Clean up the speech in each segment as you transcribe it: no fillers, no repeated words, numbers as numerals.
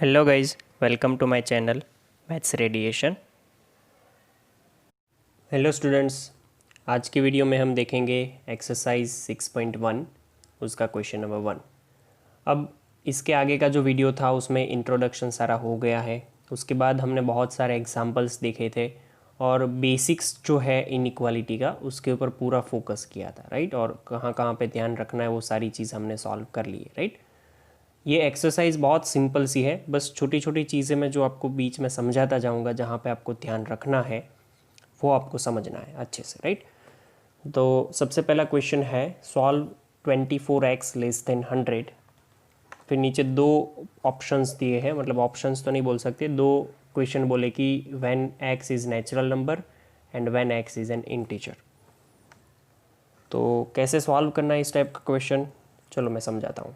Hello guys, welcome to my channel maths radiation. Hello students, आज की video में हम देखेंगे एक्सरसाइज 6.1 उसका क्वेश्चन नंबर 1। अब इसके आगे का जो वीडियो था उसमें इंट्रोडक्शन सारा हो गया है। उसके बाद हमने बहुत सारे एग्जांपल्स देखे थे और बेसिक्स जो है इनइक्वालिटी का उसके ऊपर पूरा फोकस किया था, राइट। और कहाँ कहाँ पे ध्यान रखना है वो सारी चीज़ हमने सॉल्व कर ली है, राइट। ये एक्सरसाइज बहुत सिंपल सी है, बस छोटी छोटी चीज़ें मैं जो आपको बीच में समझाता जाऊंगा, जहाँ पे आपको ध्यान रखना है वो आपको समझना है अच्छे से, राइट। तो सबसे पहला क्वेश्चन है सॉल्व 24x लेस देन 100। फिर नीचे दो ऑप्शंस दिए हैं, मतलब ऑप्शंस तो नहीं बोल सकते, दो क्वेश्चन बोले कि when x is natural number and when x is N integer. तो कैसे सॉल्व करना है इस टाइप का क्वेश्चन, चलो मैं समझाता हूँ।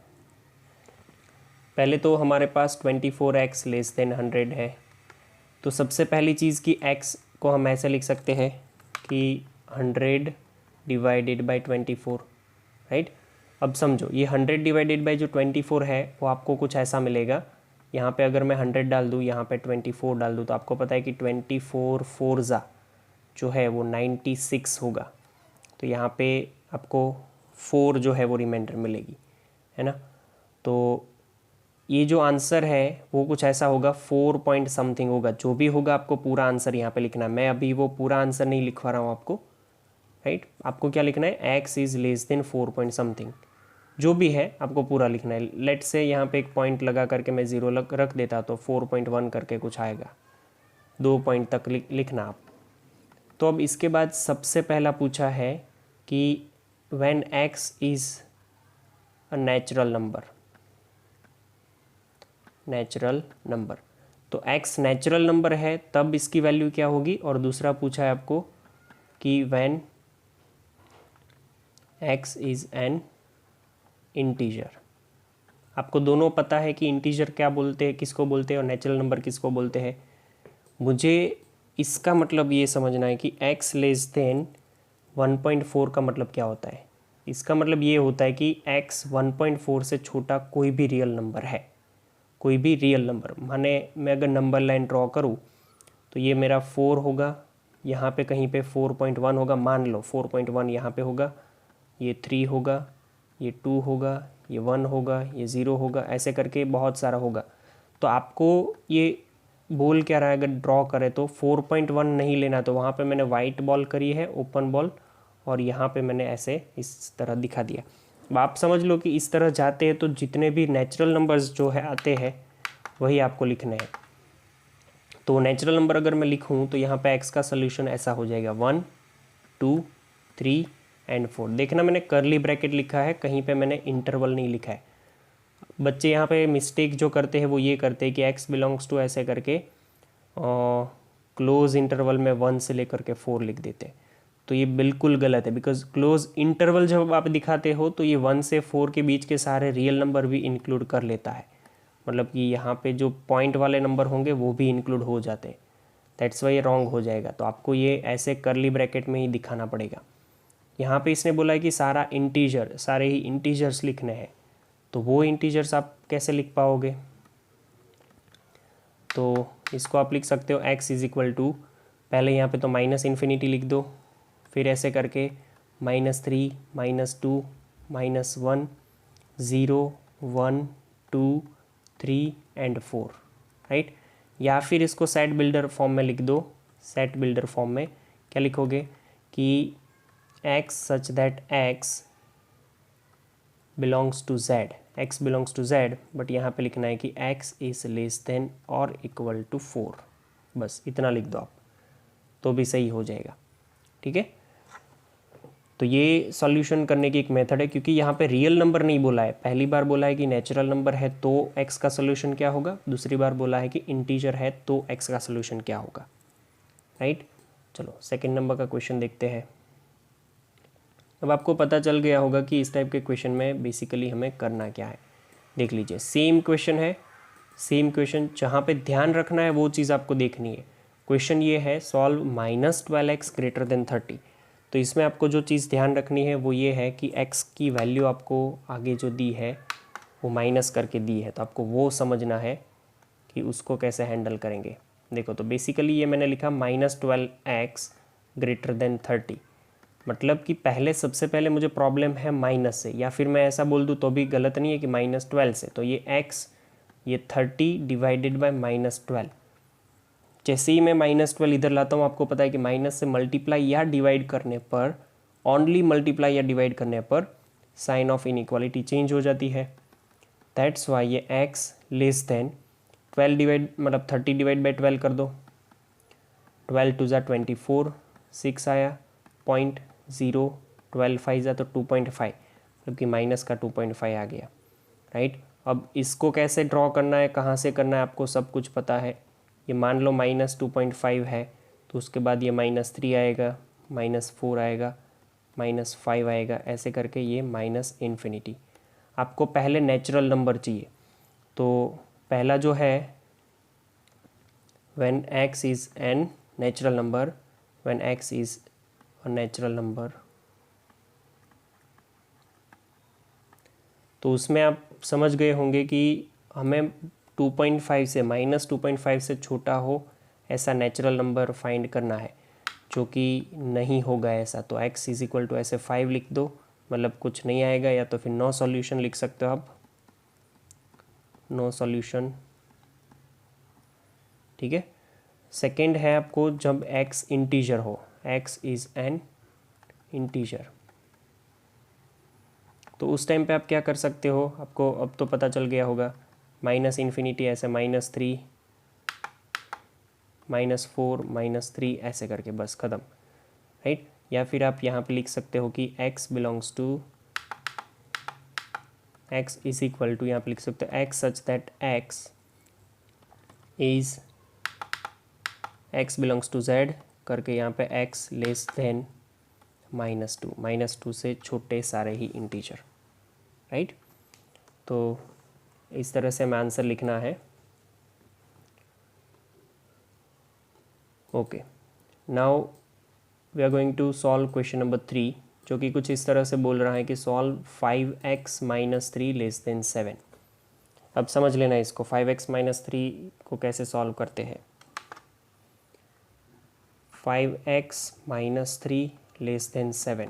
पहले तो हमारे पास 24x लेस देन 100 है, तो सबसे पहली चीज़ कि x को हम ऐसे लिख सकते हैं कि 100 डिवाइडेड बाई 24, राइट। अब समझो ये 100 डिवाइडेड बाई जो 24 है वो आपको कुछ ऐसा मिलेगा। यहाँ पे अगर मैं 100 डाल दूँ, यहाँ पे 24 डाल दूँ, तो आपको पता है कि 24 4 जो है वो 96 होगा। तो यहाँ पे आपको 4 जो है वो रिमाइंडर मिलेगी, है ना। तो ये जो आंसर है वो कुछ ऐसा होगा, 4 पॉइंट समथिंग होगा। जो भी होगा आपको पूरा आंसर यहाँ पे लिखना है। मैं अभी वो पूरा आंसर नहीं लिखवा रहा हूँ आपको, राइट। आपको क्या लिखना है, x is less than 4 point something, जो भी है आपको पूरा लिखना है। लेट से यहाँ पे एक पॉइंट लगा करके मैं 0 रख देता तो 4.1 करके कुछ आएगा, 2 पॉइंट तक लिखना आप। तो अब इसके बाद सबसे पहला पूछा है कि when x is a natural number, तो x नेचुरल नंबर है तब इसकी वैल्यू क्या होगी। और दूसरा पूछा है आपको कि when x is N integer. आपको दोनों पता है कि इंटीजर क्या बोलते हैं, किसको बोलते हैं, और नेचुरल नंबर किसको बोलते हैं। मुझे इसका मतलब ये समझना है कि x लेस देन 1.4 का मतलब क्या होता है। इसका मतलब ये होता है कि x 1.4 से छोटा कोई भी रियल नंबर है, कोई भी रियल नंबर। माने मैं अगर नंबर लाइन ड्रॉ करूँ तो ये मेरा 4 होगा, यहाँ पे कहीं पे 4.1 होगा, मान लो 4.1 यहाँ पे होगा, ये 3 होगा, ये 2 होगा, ये 1 होगा, ये 0 होगा, ऐसे करके बहुत सारा होगा। तो आपको ये बोल क्या रहा है, अगर ड्रॉ करें तो 4.1 नहीं लेना। तो वहाँ पे मैंने वाइट बॉल करी है, ओपन बॉल, और यहाँ पे मैंने ऐसे इस तरह दिखा दिया। अब आप समझ लो कि इस तरह जाते हैं तो जितने भी नेचुरल नंबर्स जो है आते हैं वही आपको लिखने हैं। तो नेचुरल नंबर अगर मैं लिखूं तो यहाँ पे x का सोल्यूशन ऐसा हो जाएगा 1 2 3 एंड 4। देखना मैंने कर्ली ब्रैकेट लिखा है, कहीं पे मैंने इंटरवल नहीं लिखा है। बच्चे यहाँ पे मिस्टेक जो करते हैं वो ये करते हैं कि x बिलोंग्स टू ऐसे करके क्लोज इंटरवल में 1 से लेकर के 4 लिख देते हैं। तो ये बिल्कुल गलत है, बिकॉज क्लोज इंटरवल जब आप दिखाते हो तो ये 1 से 4 के बीच के सारे रियल नंबर भी इंक्लूड कर लेता है। मतलब कि यहाँ पे जो पॉइंट वाले नंबर होंगे वो भी इंक्लूड हो जाते हैं। दैट्स वाई रॉन्ग हो जाएगा। तो आपको ये ऐसे कर्ली ब्रैकेट में ही दिखाना पड़ेगा। यहाँ पे इसने बोला है कि सारा इंटीजर, सारे ही इंटीजर्स लिखने हैं, तो वो इंटीजर्स आप कैसे लिख पाओगे। तो इसको आप लिख सकते हो x इज़ इक्वल टू, पहले यहाँ पे तो माइनस इन्फिनिटी लिख दो, फिर ऐसे करके -3 -2 -1 0 1 2 3 एंड 4, राइट। या फिर इसको सेट बिल्डर फॉर्म में लिख दो। सेट बिल्डर फॉर्म में क्या लिखोगे कि x such that x belongs to z, x belongs to z, but यहाँ पे लिखना है कि x इज लेस देन और इक्वल टू 4। बस इतना लिख दो आप, तो भी सही हो जाएगा, ठीक है। तो ये सॉल्यूशन करने की एक मेथड है, क्योंकि यहाँ पे रियल नंबर नहीं बोला है। पहली बार बोला है कि नेचुरल नंबर है तो x का सॉल्यूशन क्या होगा, दूसरी बार बोला है कि इंटीजर है तो x का सॉल्यूशन क्या होगा, राइट। चलो सेकंड नंबर का क्वेश्चन देखते हैं। अब आपको पता चल गया होगा कि इस टाइप के क्वेश्चन में बेसिकली हमें करना क्या है। देख लीजिए, सेम क्वेश्चन है, सेम क्वेश्चन, जहाँ पे ध्यान रखना है वो चीज़ आपको देखनी है। क्वेश्चन ये है सॉल्व -12x ग्रेटर देन 30। तो इसमें आपको जो चीज़ ध्यान रखनी है वो ये है कि x की वैल्यू आपको आगे जो दी है वो माइनस करके दी है, तो आपको वो समझना है कि उसको कैसे हैंडल करेंगे। देखो तो बेसिकली ये मैंने लिखा -12x ग्रेटर देन 30, मतलब कि पहले सबसे पहले मुझे प्रॉब्लम है माइनस से, या फिर मैं ऐसा बोल दूँ तो भी गलत नहीं है कि -12 से। तो ये x, ये 30 डिवाइडेड बाय -12। जैसे ही मैं -12 इधर लाता हूँ, आपको पता है कि माइनस से मल्टीप्लाई या डिवाइड करने पर, ओनली मल्टीप्लाई या डिवाइड करने पर साइन ऑफ इनइक्वालिटी चेंज हो जाती है। दैट्स वाई ये x लेस देन 12 डिवाइड, मतलब 30 डिवाइड बाई 12 कर दो, 12 टू ज़ा 24, 6 आया, 0.0, 12 5 ज़ा तो 2.5, मतलब कि माइनस का 2.5 आ गया, राइट। अब इसको कैसे ड्रॉ करना है, कहाँ से करना है, आपको सब कुछ पता है। ये मान लो -2.5 है, तो उसके बाद ये -3 आएगा, -4 आएगा, -5 आएगा, ऐसे करके ये -इन्फिनिटी। आपको पहले नेचुरल नंबर चाहिए, तो पहला जो है when x is n natural number, when x is a natural number, तो उसमें आप समझ गए होंगे कि हमें 2.5 से, -2.5 से छोटा हो ऐसा नेचुरल नंबर फाइंड करना है, जो कि नहीं होगा ऐसा। तो x इज इक्वल टू ऐसे 5 लिख दो, मतलब कुछ नहीं आएगा, या तो फिर नो सॉल्यूशन लिख सकते हो आप, नो सॉल्यूशन, ठीक है। सेकेंड है आपको जब x इंटीजर हो, x इज़ एन इंटीजर, तो उस टाइम पे आप क्या कर सकते हो, आपको अब तो पता चल गया होगा, -इन्फिनिटी ऐसे -3, -4, -3 ऐसे करके बस ख़त्म, राइट। या फिर आप यहाँ पे लिख सकते हो कि x belongs to, x is equal to, यहाँ पे लिख सकते हो x such that x is, x belongs to z करके यहाँ पे x लेस देन -2, -2 से छोटे सारे ही इंटीजर, राइट। तो इस तरह से हमें आंसर लिखना है। Okay, now we are going to solve question number 3, जो कि कुछ इस तरह से बोल रहा है कि सॉल्व 5x - 3 लेस देन 7। अब समझ लेना इसको, 5x - 3 को कैसे सॉल्व करते हैं। 5x - 3 लेस देन 7,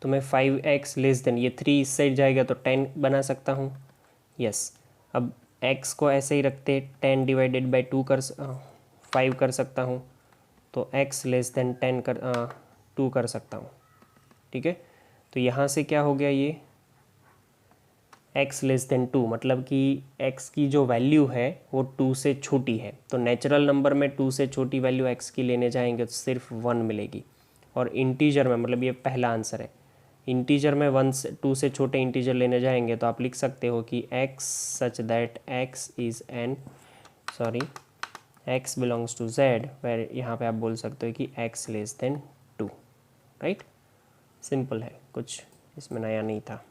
तो मैं 5x लेस देन, ये 3 इस साइड जाएगा तो 10 बना सकता हूँ, यस। अब x को ऐसे ही रखते 10 डिवाइडेड बाई 2 कर 5 कर सकता हूँ, तो x लेस देन 10 कर 2 कर सकता हूँ, ठीक है। तो यहाँ से क्या हो गया, ये x लेस देन 2, मतलब कि x की जो वैल्यू है वो 2 से छोटी है, तो नेचुरल नंबर में 2 से छोटी वैल्यू x की लेने जाएंगे तो सिर्फ 1 मिलेगी। और इंटीजर में, मतलब ये पहला आंसर है, इंटीजर में 1 से 2 से छोटे इंटीजर लेने जाएंगे तो आप लिख सकते हो कि x such that x is an, sorry, x belongs to z, where यहाँ पे आप बोल सकते हो कि x less than 2, right. Simple है, कुछ इसमें नया नहीं था।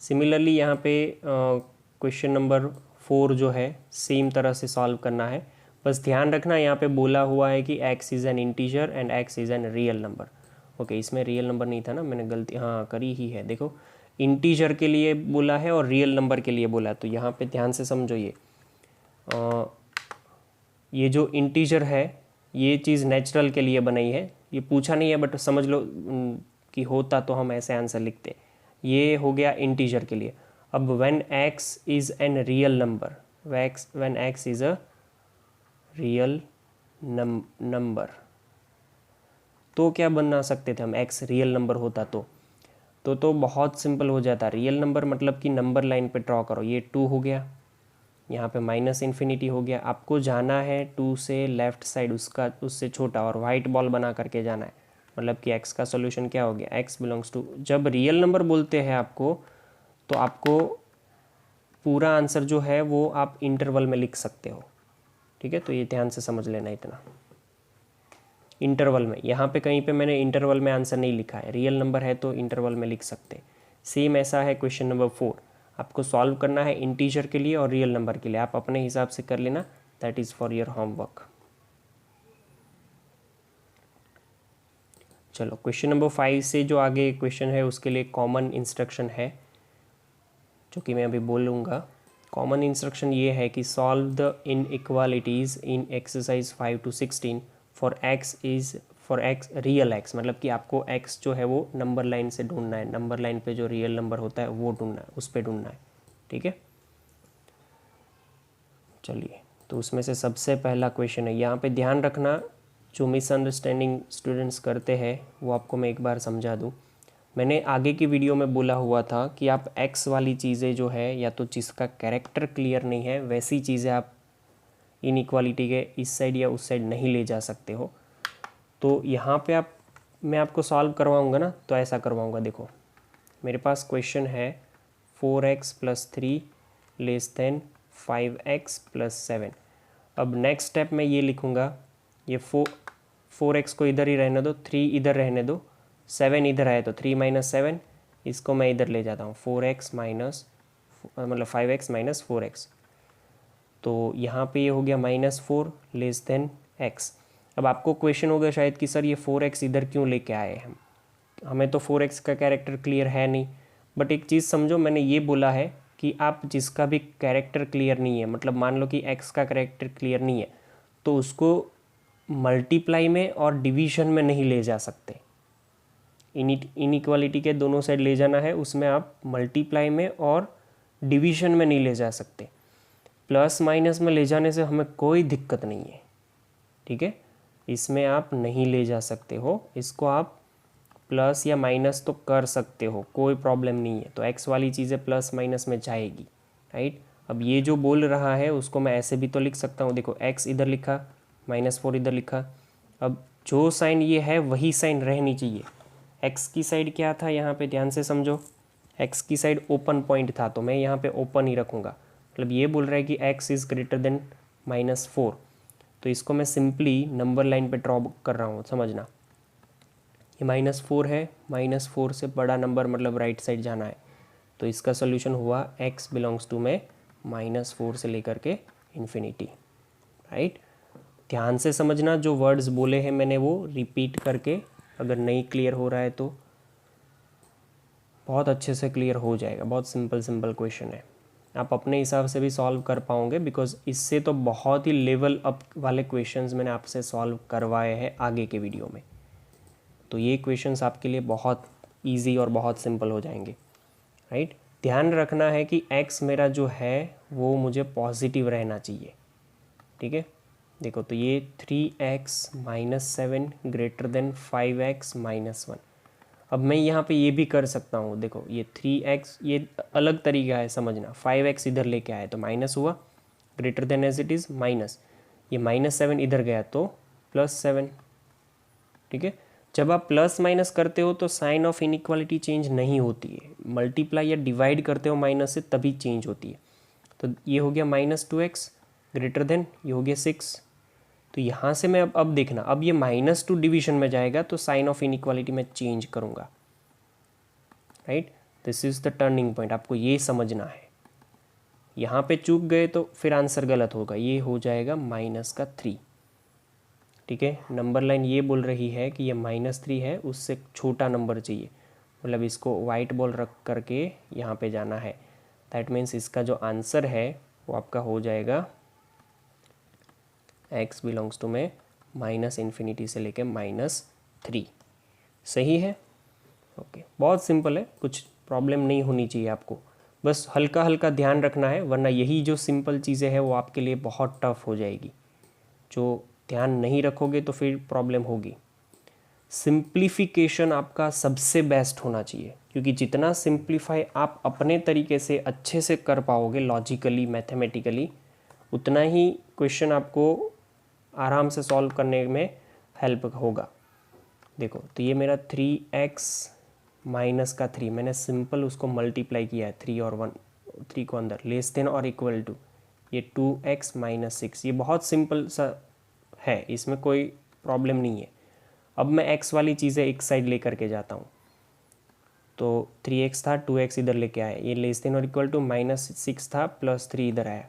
सिमिलरली यहाँ पे क्वेश्चन नंबर 4 जो है सेम तरह से सॉल्व करना है, बस ध्यान रखना यहाँ पे बोला हुआ है कि x is N integer and x is N real number. Okay, इसमें रियल नंबर नहीं था ना, मैंने गलती हाँ करी ही है, देखो इंटीजर के लिए बोला है और रियल नंबर के लिए बोला है, तो यहाँ पे ध्यान से समझो। ये जो इंटीजर है ये चीज़ नेचुरल के लिए बनाई है, ये पूछा नहीं है बट समझ लो कि होता तो हम ऐसे आंसर लिखते। ये हो गया इंटीजर के लिए। अब when x is N real number, when x is a real number, तो क्या बना सकते थे हम, x रियल नंबर होता तो बहुत सिंपल हो जाता। रियल नंबर मतलब कि नंबर लाइन पे ड्रॉ करो, ये 2 हो गया, यहाँ पे -इन्फिनिटी हो गया। आपको जाना है 2 से लेफ़्ट साइड, उसका उससे छोटा, और वाइट बॉल बना करके जाना है, मतलब कि x का सॉल्यूशन क्या हो गया, x बिलोंग्स टू, जब रियल नंबर बोलते हैं आपको तो आपको पूरा आंसर जो है वो आप इंटरवल में लिख सकते हो, ठीक है। तो ये ध्यान से समझ लेना इतना, इंटरवल में, यहाँ पे कहीं पे मैंने इंटरवल में आंसर नहीं लिखा है, रियल नंबर है तो इंटरवल में लिख सकते। सेम ऐसा है क्वेश्चन नंबर 4, आपको सॉल्व करना है इंटीजर के लिए और रियल नंबर के लिए, आप अपने हिसाब से कर लेना, that is for your homework. चलो क्वेश्चन नंबर 5 से जो आगे क्वेश्चन है उसके लिए कॉमन इंस्ट्रक्शन है जो कि मैं अभी बोलूँगा। कॉमन इंस्ट्रक्शन ये है कि solve the inequalities in exercise 5 to 16 for x real x, मतलब कि आपको एक्स जो है वो नंबर लाइन से ढूंढना है, नंबर लाइन पे जो रियल नंबर होता है वो ढूंढना है, उस पर ढूंढना है। ठीक है, चलिए तो उसमें से सबसे पहला क्वेश्चन है, यहाँ पे ध्यान रखना जो मिसअंडरस्टैंडिंग स्टूडेंट्स करते हैं वो आपको मैं एक बार समझा दूँ। मैंने आगे की वीडियो में बोला हुआ था कि आप एक्स वाली चीज़ें जो है या तो जिसका कैरेक्टर क्लियर नहीं है वैसी चीज़ें आप इनइक्वालिटी के इस साइड या उस साइड नहीं ले जा सकते हो। तो यहाँ पे मैं आपको सॉल्व करवाऊँगा ना, तो ऐसा करवाऊँगा। देखो मेरे पास क्वेश्चन है 4x + 3 < 5x + 7। अब नेक्स्ट स्टेप में ये लिखूँगा, ये 4x को इधर ही रहने दो, 3 इधर रहने दो, 7 इधर आए तो 3 - 7, इसको मैं इधर ले जाता हूँ 4x माइनस मतलब 5x - 4x। तो यहाँ पे ये हो गया -4 < x। अब आपको क्वेश्चन होगा शायद कि सर ये 4x इधर क्यों लेके आए हम, हमें तो 4x का कैरेक्टर क्लियर है नहीं। बट एक चीज़ समझो, मैंने ये बोला है कि आप जिसका भी कैरेक्टर क्लियर नहीं है, मतलब मान लो कि x का कैरेक्टर क्लियर नहीं है, तो उसको मल्टीप्लाई में और डिवीजन में नहीं ले जा सकते। इनइक्वालिटी के दोनों साइड ले जाना है, उसमें आप मल्टीप्लाई में और डिवीजन में नहीं ले जा सकते। प्लस माइनस में ले जाने से हमें कोई दिक्कत नहीं है, ठीक है, इसमें आप नहीं ले जा सकते हो। इसको आप प्लस या माइनस तो कर सकते हो, कोई प्रॉब्लम नहीं है। तो एक्स वाली चीज़ें प्लस माइनस में जाएगी, राइट। अब ये जो बोल रहा है उसको मैं ऐसे भी तो लिख सकता हूँ। देखो एक्स इधर लिखा, -4 इधर लिखा। अब जो साइन ये है वही साइन रहनी चाहिए। एक्स की साइड क्या था यहाँ पे ध्यान से समझो, एक्स की साइड ओपन पॉइंट था, तो मैं यहाँ पे ओपन ही रखूँगा। मतलब ये बोल रहा है कि x इज़ ग्रेटर देन -4, तो इसको मैं सिंपली नंबर लाइन पे ड्रॉ कर रहा हूँ, समझना। ये -4 है, -4 से बड़ा नंबर मतलब राइट साइड जाना है। तो इसका सोल्यूशन हुआ x बिलोंग्स टू में -4 से लेकर के इन्फिनिटी, राइट। ध्यान से समझना, जो वर्ड्स बोले हैं मैंने वो रिपीट करके, अगर नहीं क्लियर हो रहा है तो बहुत अच्छे से क्लियर हो जाएगा। बहुत सिंपल क्वेश्चन है, आप अपने हिसाब से भी सॉल्व कर पाओगे, बिकॉज इससे तो बहुत ही लेवल अप वाले क्वेश्चंस मैंने आपसे सॉल्व करवाए हैं आगे के वीडियो में। तो ये क्वेश्चंस आपके लिए बहुत इजी और बहुत सिंपल हो जाएंगे, राइट। ध्यान रखना है कि x मेरा जो है वो मुझे पॉजिटिव रहना चाहिए, ठीक है। देखो तो ये 3x - 7 ग्रेटर देन 5x - 1। अब मैं यहाँ पे ये भी कर सकता हूँ, देखो ये 3x, ये अलग तरीका है समझना। 5x इधर लेके आए तो माइनस हुआ, greater than as it is minus, ये -7 इधर गया तो +7, ठीक है। जब आप प्लस माइनस करते हो तो साइन ऑफ इनइक्वालिटी चेंज नहीं होती है, मल्टीप्लाई या डिवाइड करते हो माइनस से तभी चेंज होती है। तो ये हो गया -2x ग्रेटर देन, ये हो गया 6। तो यहाँ से मैं अब देखना, अब ये -2 डिवीजन में जाएगा तो साइन ऑफ इनइक्वालिटी में चेंज करूँगा, right. This is the turning point, आपको ये समझना है। यहाँ पे चूक गए तो फिर आंसर गलत होगा, ये हो जाएगा -3, ठीक है। नंबर लाइन ये बोल रही है कि ये -3 है, उससे छोटा नंबर चाहिए, मतलब इसको वाइट बॉल रख करके यहाँ पे जाना है। दैट मीन्स इसका जो आंसर है वो आपका हो जाएगा x बिलोंग्स टू में -∞ से लेके -3, सही है। ओके, बहुत सिंपल है, कुछ प्रॉब्लम नहीं होनी चाहिए आपको, बस हल्का हल्का ध्यान रखना है, वरना यही जो सिंपल चीज़ें हैं वो आपके लिए बहुत टफ हो जाएगी। जो ध्यान नहीं रखोगे तो फिर प्रॉब्लम होगी। सिंप्लीफिकेशन आपका सबसे बेस्ट होना चाहिए, क्योंकि जितना सिंप्लीफाई आप अपने तरीके से अच्छे से कर पाओगे लॉजिकली मैथमेटिकली, उतना ही क्वेश्चन आपको आराम से सॉल्व करने में हेल्प होगा। देखो तो ये मेरा 3x माइनस का 3, मैंने सिंपल उसको मल्टीप्लाई किया है, 3 और 1, 3 को अंदर, लेस देन और इक्वल टू, ये 2x - 6। ये बहुत सिंपल सा है, इसमें कोई प्रॉब्लम नहीं है। अब मैं x वाली चीज़ें एक साइड लेकर के जाता हूँ, तो 3x था, 2x इधर लेके आया, ये लेस देन और इक्वल टू, -6 था, +3 इधर आया,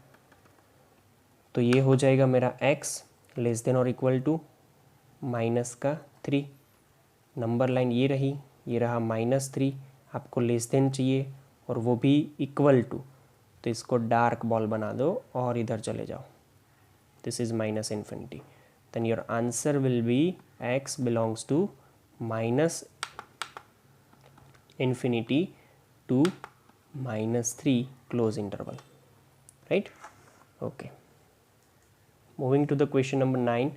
तो ये हो जाएगा मेरा x लेस देन और इक्वल टू -3। नंबर लाइन ये रही, ये रहा -3, आपको लेस देन चाहिए और वो भी इक्वल टू, तो इसको डार्क बॉल बना दो और इधर चले जाओ, this is -∞, then your answer will be x belongs to -∞ to -3 close interval, right? Okay, moving to the question number 9,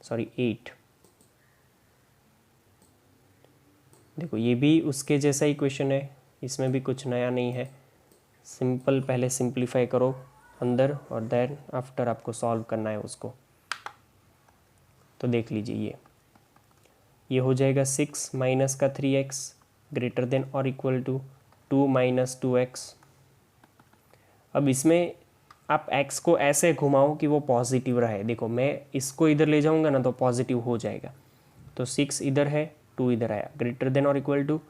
sorry 8. देखो ये भी उसके जैसा ही क्वेश्चन है, इसमें भी कुछ नया नहीं है, सिंपल पहले सिंप्लीफाई करो अंदर और देन आफ्टर आपको सॉल्व करना है उसको। तो देख लीजिए ये हो जाएगा 6 माइनस का 3x ग्रेटर देन और इक्वल टू 2 माइनस 2x। अब इसमें आप x को ऐसे घुमाओ कि वो पॉजिटिव रहे, देखो मैं इसको इधर ले जाऊंगा ना तो पॉजिटिव हो जाएगा, तो 6 इधर है 2 इधर आया, ग्रेटर देन और equal to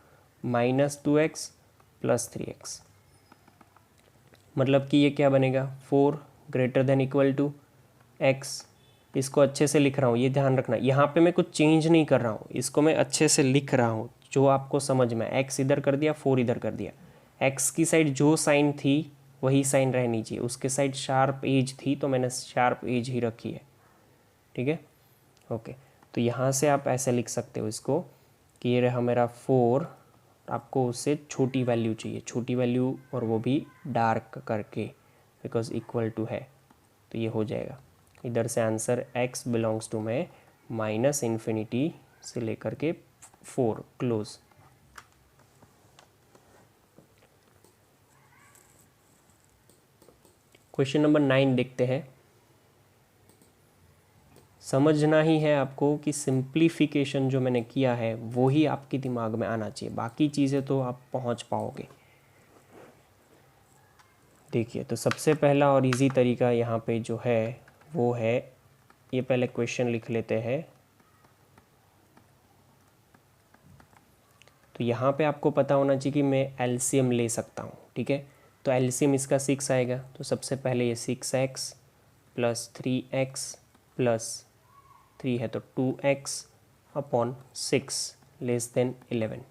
-2x plus 3x, मतलब कि ये क्या बनेगा 4 greater than equal to x। इसको अच्छे से लिख रहा हूँ, ये ध्यान रखना, यहाँ पे मैं कुछ चेंज नहीं कर रहा हूँ, इसको मैं अच्छे से लिख रहा हूँ जो आपको समझ में, x इधर कर दिया 4 इधर कर दिया, x की साइड जो साइन थी वही साइन रहनी चाहिए, उसके साइड शार्प एज थी तो मैंने शार्प एज ही रखी है, ठीक है ओके। तो यहाँ से आप ऐसे लिख सकते हो इसको कि ये रहा मेरा 4, आपको उससे छोटी वैल्यू चाहिए, छोटी वैल्यू और वो भी डार्क करके बिकॉज इक्वल टू है, तो ये हो जाएगा इधर से आंसर x बिलोंग्स टू में -∞ से लेकर के 4 क्लोज। क्वेश्चन नंबर 9 देखते हैं। समझना ही है आपको कि सिंप्लीफिकेशन जो मैंने किया है वो ही आपके दिमाग में आना चाहिए, बाकी चीज़ें तो आप पहुंच पाओगे। देखिए तो सबसे पहला और इजी तरीका यहाँ पे जो है वो है, ये पहले क्वेश्चन लिख लेते हैं। तो यहाँ पे आपको पता होना चाहिए कि मैं एलसीएम ले सकता हूँ, ठीक है। तो एलसीएम इसका 6 आएगा, तो सबसे पहले ये 6x प्लस 3x प्लस 3 है तो 2x अपॉन 6 लेस देन 11।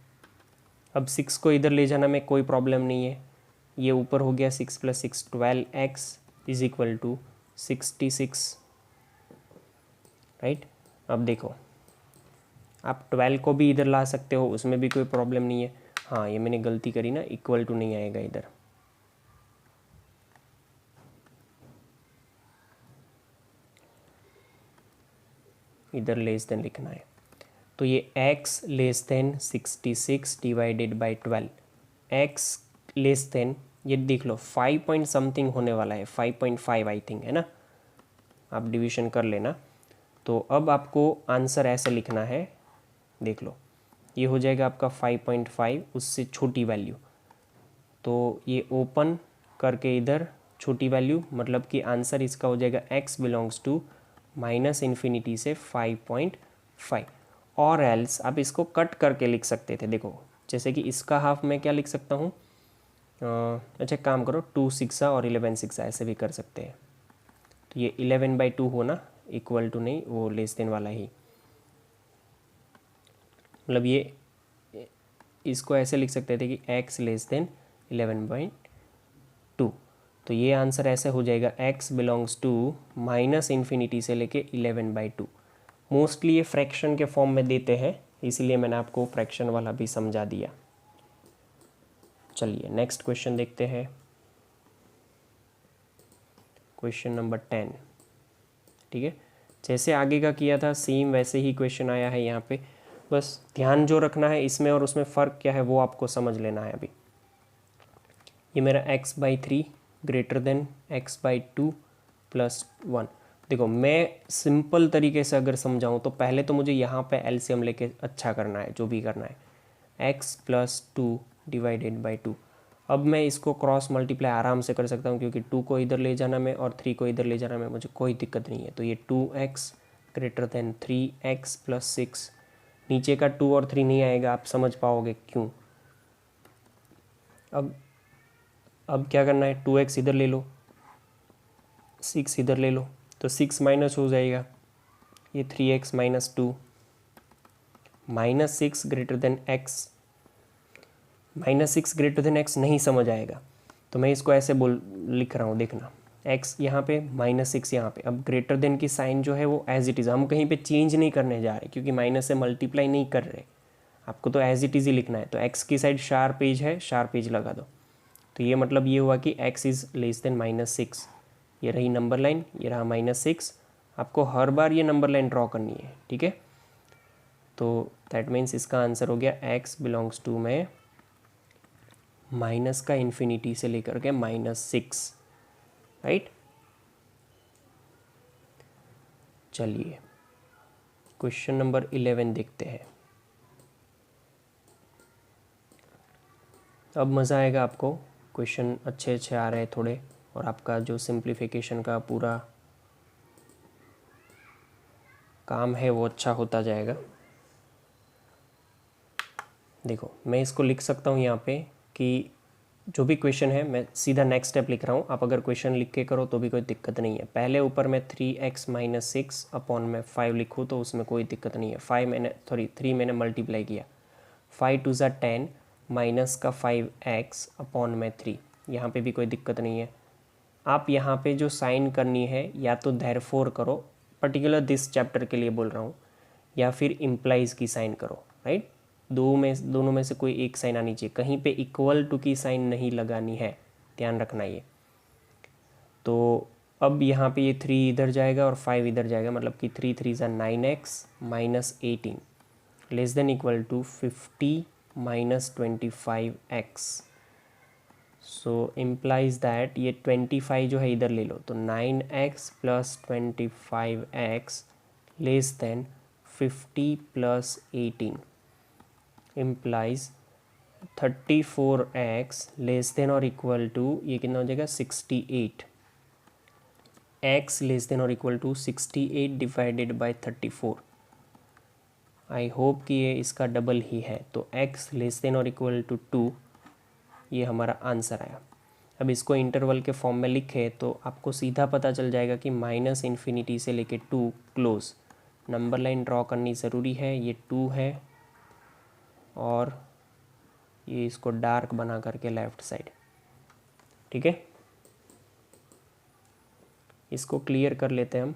अब 6 को इधर ले जाना में कोई प्रॉब्लम नहीं है, ये ऊपर हो गया 6 plus 6 12x is equal to 66, right. अब देखो आप 12 को भी इधर ला सकते हो, उसमें भी कोई प्रॉब्लम नहीं है। हाँ ये मैंने गलती करी ना, इक्वल टू नहीं आएगा इधर, इधर लेस देन लिखना है। तो ये x less then 66 divided by 12, x less then ये देख लो 5 पॉइंट समथिंग होने वाला है, 5.5 आई थिंक है ना, आप डिवीजन कर लेना। तो अब आपको आंसर ऐसे लिखना है, देख लो ये हो जाएगा आपका 5.5 उससे छोटी वैल्यू, तो ये ओपन करके इधर छोटी वैल्यू, मतलब कि आंसर इसका हो जाएगा x बिलोंग्स टू -∞ से 5.5। और एल्स आप इसको कट करके लिख सकते थे, देखो जैसे कि इसका हाफ मैं क्या लिख सकता हूँ, अच्छा काम करो 2 6 और 11 6 ऐसे भी कर सकते हैं। तो ये 11/2 हो ना, इक्वल टू नहीं, वो लेस देन वाला ही, मतलब ये इसको ऐसे लिख सकते थे कि x लेस देन 11/2। तो ये आंसर ऐसे हो जाएगा x बिलोंग्स टू -∞ से लेके 11/2। मोस्टली ये फ्रैक्शन के फॉर्म में देते हैं, इसलिए मैंने आपको फ्रैक्शन वाला भी समझा दिया। चलिए नेक्स्ट क्वेश्चन देखते हैं, क्वेश्चन नंबर 10, ठीक है। जैसे आगे का किया था सेम वैसे ही क्वेश्चन आया है यहाँ पे, बस ध्यान जो रखना है इसमें और उसमें फ़र्क क्या है वो आपको समझ लेना है। अभी ये मेरा x/3 greater than x/2 plus 1। देखो मैं सिंपल तरीके से अगर समझाऊँ तो पहले तो मुझे यहाँ पे एलसीएम लेके अच्छा करना है, जो भी करना है, x प्लस 2 डिवाइडेड बाई 2। अब मैं इसको क्रॉस मल्टीप्लाई आराम से कर सकता हूँ क्योंकि 2 को इधर ले जाना में और 3 को इधर ले जाना में मुझे कोई दिक्कत नहीं है। तो ये 2x greater than 3x plus 6, नीचे का 2 और 3 नहीं आएगा, आप समझ पाओगे क्यों। अब क्या करना है, 2x इधर ले लो, 6 इधर ले लो, तो 6 माइनस हो जाएगा, ये 3x minus 2 -6 greater than x, -6 greater than x नहीं समझ आएगा, तो मैं इसको ऐसे लिख रहा हूँ, देखना x यहाँ पे -6 यहाँ पे। अब ग्रेटर देन की साइन जो है वो एज इट इज़, हम कहीं पे चेंज नहीं करने जा रहे क्योंकि माइनस से मल्टीप्लाई नहीं कर रहे, आपको तो एज इट इज़ ही लिखना है। तो x की साइड शार्प एज है, शार्प एज लगा दो। तो ये मतलब ये हुआ कि x इज़ लेस देन -6। ये रही नंबर लाइन, ये रहा -6। आपको हर बार ये नंबर लाइन ड्रॉ करनी है, ठीक है। तो दैट मीन्स इसका आंसर हो गया x बिलोंग्स टू में माइनस का इन्फिनिटी से लेकर के -6, राइट। चलिए क्वेश्चन नंबर 11 देखते हैं। अब मज़ा आएगा आपको, क्वेश्चन अच्छे अच्छे आ रहे हैं थोड़े, और आपका जो सिंप्लीफिकेशन का पूरा काम है वो अच्छा होता जाएगा। देखो मैं इसको लिख सकता हूँ यहाँ पे कि जो भी क्वेश्चन है मैं सीधा नेक्स्ट स्टेप लिख रहा हूँ। आप अगर क्वेश्चन लिख के करो तो भी कोई दिक्कत नहीं है। पहले ऊपर मैं 3x - 6 अपॉन में 5 लिखूँ तो उसमें कोई दिक्कत नहीं है। 3 मैंने मल्टीप्लाई किया, 5 2 = 10 माइनस का 5x अपॉन में 3, यहाँ पे भी कोई दिक्कत नहीं है। आप यहाँ पे जो साइन करनी है या तो देयरफॉर करो, पर्टिकुलर दिस चैप्टर के लिए बोल रहा हूँ, या फिर इम्प्लाइज की साइन करो, राइट। दोनों में से कोई एक साइन आनी चाहिए, कहीं पे इक्वल टू की साइन नहीं लगानी है, ध्यान रखना ये। तो अब यहाँ पे ये 3 इधर जाएगा और 5 इधर जाएगा, मतलब कि 3 3 = 9x minus 18 less than equal to 50 minus 25x। So implies that ये 25 जो है इधर ले लो, तो 9x plus 25x less than 50 plus 18 implies 34x less than और इक्वल टू, ये कितना हो जाएगा 68, x लेस देन और equal to 68 divided by 34। I hope कि ये इसका डबल ही है, तो x लेस देन और इक्वल टू 2, ये हमारा आंसर आया। अब इसको इंटरवल के फॉर्म में लिखे तो आपको सीधा पता चल जाएगा कि -∞ से लेके 2 क्लोज नंबर लाइन ड्रॉ करनी ज़रूरी है। ये 2 है और ये इसको डार्क बना करके लेफ़्ट साइड, ठीक है। इसको क्लियर कर लेते हैं हम।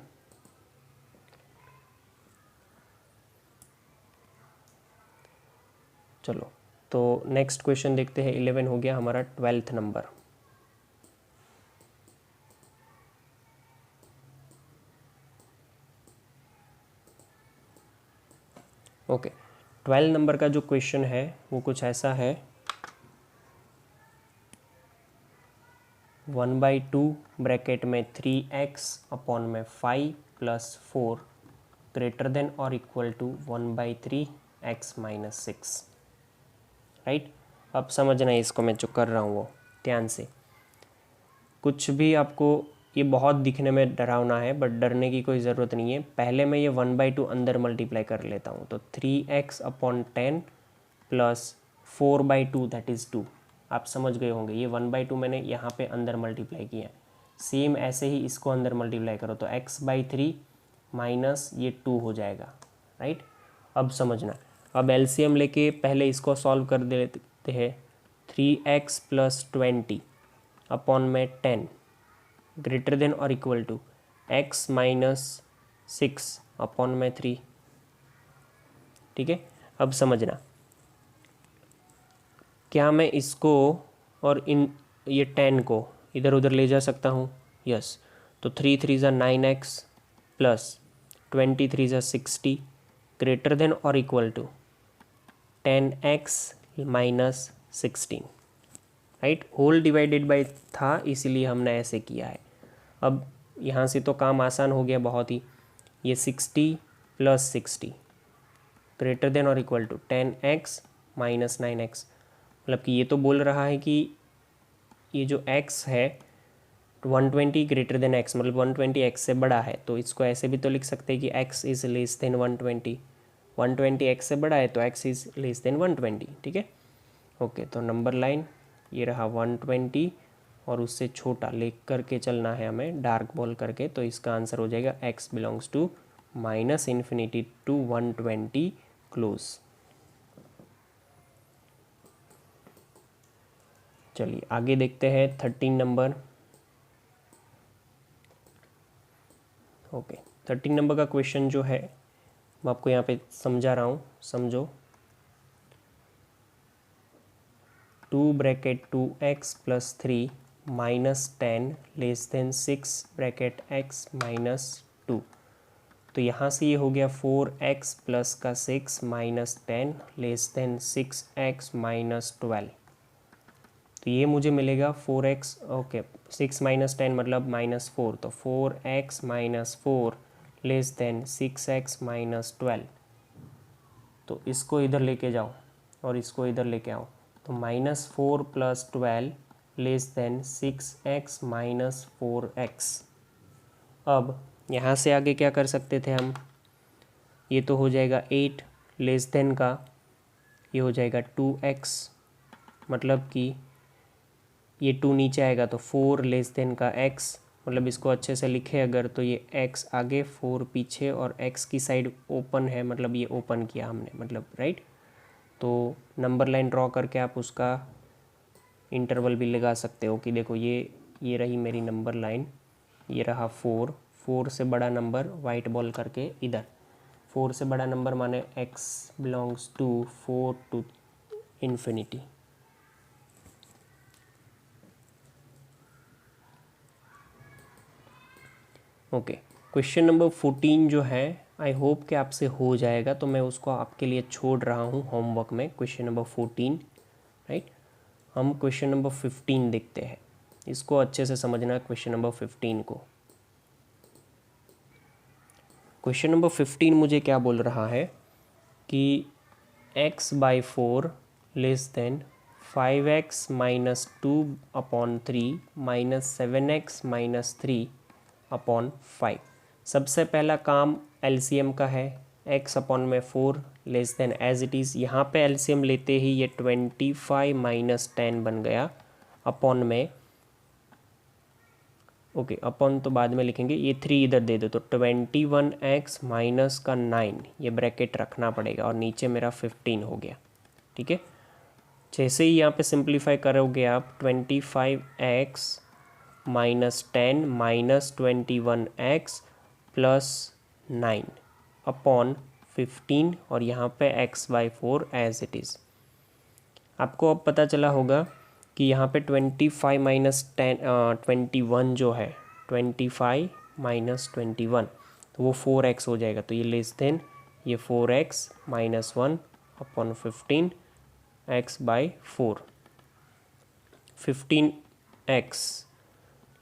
चलो तो नेक्स्ट क्वेश्चन देखते हैं। 11 हो गया हमारा, 12th नंबर। ओके 12 नंबर का जो क्वेश्चन है वो कुछ ऐसा है, 1/2 ब्रैकेट में 3x अपॉन में 5 प्लस 4 ग्रेटर देन और equal to 1/3 x minus 6, right. अब समझना है इसको, मैं जो कर रहा हूँ वो ध्यान से। कुछ भी आपको ये बहुत दिखने में डरावना है, बट डरने की कोई ज़रूरत नहीं है। पहले मैं ये 1/2 अंदर मल्टीप्लाई कर लेता हूँ, तो 3x upon 10 plus 4/2 that is 2। आप समझ गए होंगे, ये 1/2 मैंने यहाँ पे अंदर मल्टीप्लाई किया है। सेम ऐसे ही इसको अंदर मल्टीप्लाई करो तो x/3 माइनस ये 2 हो जाएगा, राइट। अब समझना, अब एलसीएम लेके पहले इसको सॉल्व कर देते हैं। 3x प्लस 20 अपॉन में 10 ग्रेटर देन और equal to x minus 6 upon में 3, ठीक है। अब समझना, क्या मैं इसको और ये 10 को इधर उधर ले जा सकता हूँ? यस। तो 3 3 = 9x प्लस 23 = 60 ग्रेटर देन और equal to 10x minus 16, right. Whole divided by था इसीलिए हमने ऐसे किया है। अब यहाँ से तो काम आसान हो गया बहुत ही। ये 60 प्लस 60 ग्रेटर देन और equal to 10x minus 9x, मतलब कि ये तो बोल रहा है कि ये जो x है 120 ग्रेटर देन x, मतलब 120 x से बड़ा है। तो इसको ऐसे भी तो लिख सकते हैं कि x is less than 120, 120 x से बड़ा है तो x इज़ लेस देन 120, ठीक है। ओके, तो नंबर लाइन ये रहा 120 और उससे छोटा ले करके चलना है हमें डार्क बॉल करके। तो इसका आंसर हो जाएगा x belongs to -∞ to 120 close. चलिए आगे देखते हैं 13 नंबर। ओके 13 नंबर का क्वेश्चन जो है मैं आपको यहाँ पे समझा रहा हूँ, समझो। 2 bracket 2x plus 3 minus 10 less than 6 bracket x minus 2। तो यहाँ से ये हो गया 4x प्लस का 6 minus 10 less than 6x minus 12। तो ये मुझे मिलेगा 4x, ओके 6 माइनस 10 मतलब माइनस 4, तो 4x minus 4 less then 6x minus 12। तो इसको इधर लेके जाओ और इसको इधर लेके आओ, तो minus 4 plus 12 less than 6x minus 4x। अब यहाँ से आगे क्या कर सकते थे हम, ये तो हो जाएगा 8 लेस देन का ये हो जाएगा 2x, मतलब कि ये 2 नीचे आएगा तो 4 लेस देन का x, मतलब इसको अच्छे से लिखे अगर तो ये x आगे 4 पीछे और x की साइड ओपन है, मतलब ये ओपन किया हमने, मतलब राइट। तो नंबर लाइन ड्रॉ करके आप उसका इंटरवल भी लगा सकते हो कि देखो ये रही मेरी नंबर लाइन, ये रहा 4, 4 से बड़ा नंबर वाइट बॉल करके इधर, 4 से बड़ा नंबर माने x belongs to 4 to infinity. Okay question number 14 जो है आई होप कि आपसे हो जाएगा, तो मैं उसको आपके लिए छोड़ रहा हूँ होमवर्क में, क्वेश्चन नंबर 14 राइट। हम क्वेश्चन नंबर 15 देखते हैं, इसको अच्छे से समझना क्वेश्चन नंबर 15 को। क्वेश्चन नंबर 15 मुझे क्या बोल रहा है कि x by 4 less then 5x minus 2 upon 3 minus 7x minus 3 upon 5। सबसे पहला काम एलसीएम का है, x अपॉन में 4 less than as it is, यहाँ पे एलसीएम लेते ही ये 25 माइनस 10 बन गया, अपॉन में ओके अपॉन तो बाद में लिखेंगे, ये 3 इधर दे दो तो 21x माइनस का 9, ये ब्रैकेट रखना पड़ेगा और नीचे मेरा 15 हो गया। ठीक है, जैसे ही यहाँ पे सिंप्लीफाई करोगे आप 25x minus 10 minus 21x plus 9 upon 15 और यहाँ पे x by 4 as it is. आपको अब पता चला होगा कि यहाँ पे 25 माइनस 21 जो है 25 माइनस 21 तो वो 4x हो जाएगा, तो ये लेस देन ये 4x minus 1 upon 15 x by 4, 15x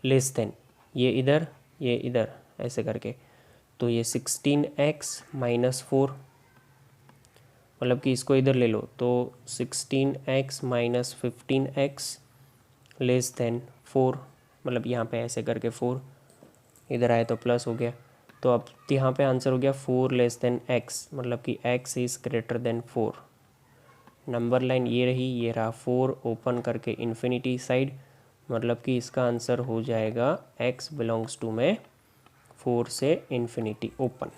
less than ये इधर ऐसे करके, तो ये 16x माइनस 4, मतलब कि इसको इधर ले लो तो 16x minus 15x less than 4, मतलब यहाँ पे ऐसे करके 4 इधर आए तो प्लस हो गया, तो अब यहाँ पे आंसर हो गया 4 लेस देन x, मतलब कि x is greater than 4। Number line ये रही, ये रहा 4 ओपन करके इन्फिनिटी साइड, मतलब कि इसका आंसर हो जाएगा x बिलोंग्स टू में 4 से इन्फिनिटी ओपन,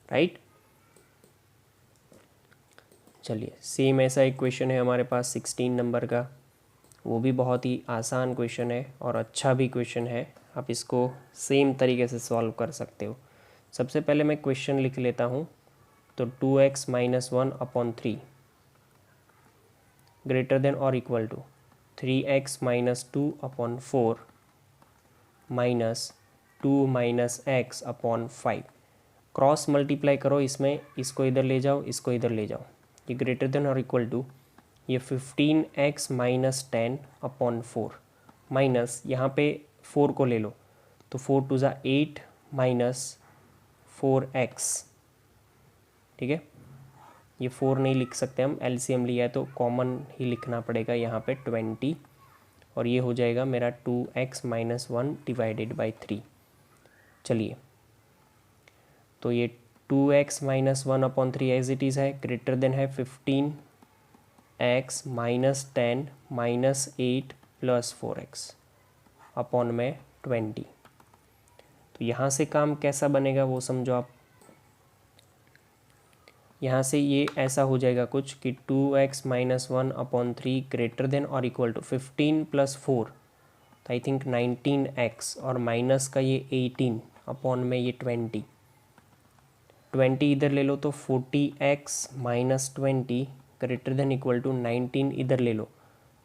राइट। चलिए सेम ऐसा एक क्वेश्चन है हमारे पास 16 नंबर का, वो भी बहुत ही आसान क्वेश्चन है और अच्छा भी क्वेश्चन है, आप इसको सेम तरीके से सॉल्व कर सकते हो। सबसे पहले मैं क्वेश्चन लिख लेता हूँ, तो 2x minus 1 upon 3 greater than और equal to 3x minus 2 upon 4 minus 2 minus x upon 5। Cross multiply करो इसमें, इसको इधर ले जाओ, इसको इधर ले जाओ, ये ग्रेटर देन और इक्वल टू ये 15x माइनस 10 अपॉन 4 माइनस यहाँ पे 4 को ले लो तो 4 टू ज़ा 8 माइनस 4x। ठीक है, ये 4 नहीं लिख सकते हम, एलसीएम लिया है तो कॉमन ही लिखना पड़ेगा यहाँ पे 20, और ये हो जाएगा मेरा 2x माइनस 1 डिवाइडेड बाई 3। चलिए तो ये 2x minus 1 upon 3 as it is है, ग्रेटर देन है 15x minus 10 minus 8 plus 4x upon में 20। तो यहाँ से काम कैसा बनेगा वो समझो आप, यहाँ से ये ऐसा हो जाएगा कुछ कि 2x - 1/3 ग्रेटर देन और इक्वल टू 15 + 4, तो आई थिंक 19x, और माइनस का ये 18 अपॉन में ये 20 इधर ले लो तो 40x - 20 greater than equal to 19 इधर ले लो,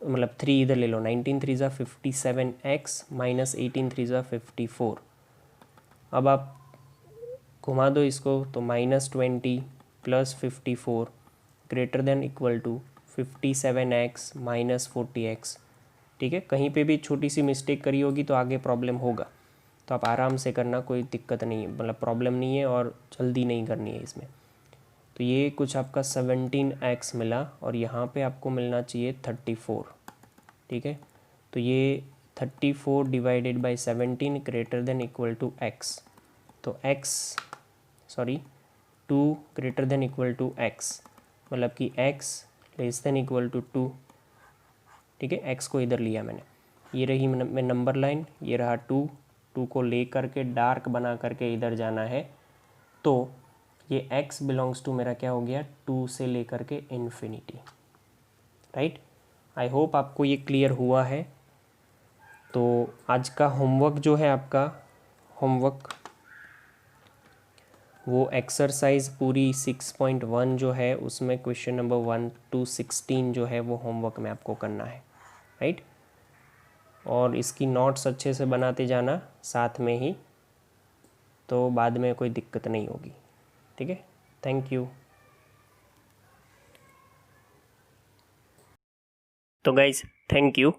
मतलब 3 इधर ले लो, 19 3 ज़ा 57x - 18 3 ज़ा 54। अब आप घुमा दो इसको तो -20 + 54 greater than equal to 57x - 40x। ठीक है, कहीं पे भी छोटी सी मिस्टेक करी होगी तो आगे प्रॉब्लम होगा, तो आप आराम से करना, कोई दिक्कत नहीं है, मतलब प्रॉब्लम नहीं है और जल्दी नहीं करनी है इसमें। तो ये कुछ आपका 17x मिला और यहाँ पे आपको मिलना चाहिए 34। ठीक है, तो ये 34 divided by 17 greater than equal to x, तो x 2 greater than equal to x, मतलब कि x less than equal to 2। ठीक है, x को इधर लिया मैंने, ये रही मैं नंबर लाइन, ये रहा 2 को ले करके डार्क बना करके इधर जाना है, तो ये x बिलोंग्स टू मेरा क्या हो गया 2 से ले करके इन्फिनिटी। राइट, आई होप आपको ये क्लियर हुआ है। तो आज का होमवर्क जो है आपका, होमवर्क वो एक्सरसाइज पूरी 6.1 जो है उसमें क्वेश्चन नंबर 1 to 16 जो है वो होमवर्क में आपको करना है। राइट, और इसकी नोट्स अच्छे से बनाते जाना साथ में ही, तो बाद में कोई दिक्कत नहीं होगी। ठीक है, थैंक यू। तो गाइज थैंक यू।